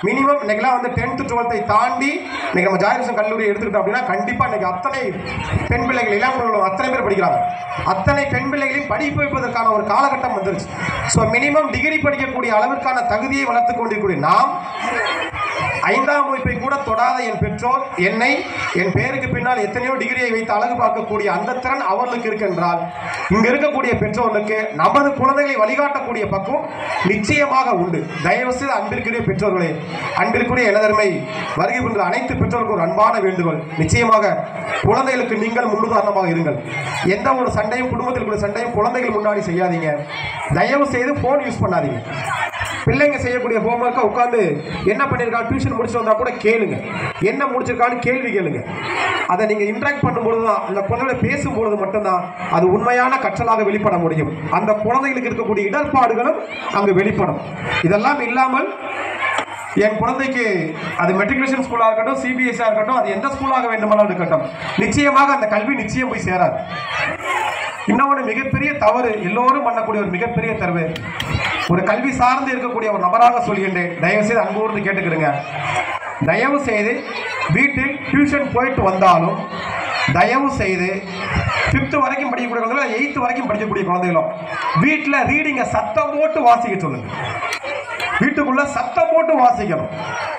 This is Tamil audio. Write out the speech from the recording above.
மினிமம் இன்னைக்கெல்லாம் வந்து 10th 12th தாண்டி இன்னைக்கு நம்ம ஜாயிரசன் கல்லூரி எடுத்துக்கிட்டோம் அப்படின்னா கண்டிப்பாக இன்னைக்கு அத்தனை பெண் பிள்ளைகள் இளம் அத்தனை பேர் படிக்கிறாங்க. அத்தனை பெண் பிள்ளைகளையும் படிப்பு வைப்பதற்கான ஒரு காலகட்டம் வந்துருச்சு. ஸோ மினிமம் டிகிரி படிக்கக்கூடிய அளவிற்கான தகுதியை வளர்த்து கொண்டிருக்கக்கூடிய நாம் 5ஆம் வகுப்பை கூட தொடாத என் பெற்றோர் என்னை என் பேருக்கு பின்னால் எத்தனையோ டிகிரியை வைத்து அழகு பார்க்கக்கூடிய அந்த திறன் அவர்களுக்கு இருக்கின்றால் இங்க இருக்கக்கூடிய பெற்றோர்களுக்கு நமது குழந்தைகளை வழிகாட்டக்கூடிய பக்குவம் நிச்சயமாக உண்டு. தயவு செய்து அன்பிற்குரிய பெற்றோர்களே, அன்பிற்குரிய எனதருமை வருகை புரிந்த அனைத்து பெற்றோருக்கும் ஒரு அன்பான வேண்டுகோள். நிச்சயமாக குழந்தைகளுக்கு நீங்கள் முன்னுதாரணமாக இருங்கள். எந்த ஒரு சண்டையும் குடும்பத்தில் சண்டையும் குழந்தைகள் முன்னாடி செய்யாதீங்க. தயவு செய்து போன் யூஸ் பண்ணாதீங்க. பிள்ளைங்க செய்யக்கூடிய ஹோம்ஒர்க்கை உட்காந்து என்ன பண்ணியிருக்காங்க டியூஷன் முடிச்சுட்டு வந்தால் கூட கேளுங்க, என்ன முடிச்சிருக்கான்னு கேள்வி கேளுங்க. அதை நீங்கள் இன்ட்ராக்ட் பண்ணும்பொழுது தான், அந்த குழந்தைகளை பேசும்பொழுது மட்டும்தான் அது உண்மையான கற்றலாக வெளிப்பட முடியும். அந்த குழந்தைகளுக்கு இருக்கக்கூடிய இடர்பாடுகளும் அங்கு வெளிப்படும். இதெல்லாம் இல்லாமல் என் குழந்தைக்கு அது மெட்ரிகுலேஷன் ஸ்கூலாக இருக்கட்டும், சிபிஎஸ்சியாக இருக்கட்டும், அது எந்த ஸ்கூலாக வேண்டுமானாலும் இருக்கட்டும், நிச்சயமாக அந்த கல்வி நிச்சயம் போய் சேராது. இன்னொன்று மிகப்பெரிய தவறு, எல்லோரும் பண்ணக்கூடிய ஒரு மிகப்பெரிய தவறு, ஒரு கல்வி சார்ந்து இருக்கக்கூடிய ஒரு நபராக சொல்கின்றேன், தயவு செய்து அன்போடு கேட்டுக்கிறேங்க. தயவு செய்து வீட்டில் டியூஷன் போயிட்டு வந்தாலும் தயவு செய்து 5th வரைக்கும் படிக்கக்கூடிய குழந்தைகளும் 8th வரைக்கும் படிக்கக்கூடிய குழந்தைகளும் வீட்டில் ரீடிங்கை சத்தம் போட்டு வாசிக்க சொல்லுங்க. வீட்டுக்குள்ள சத்தம் போட்டு வாசிக்கணும்.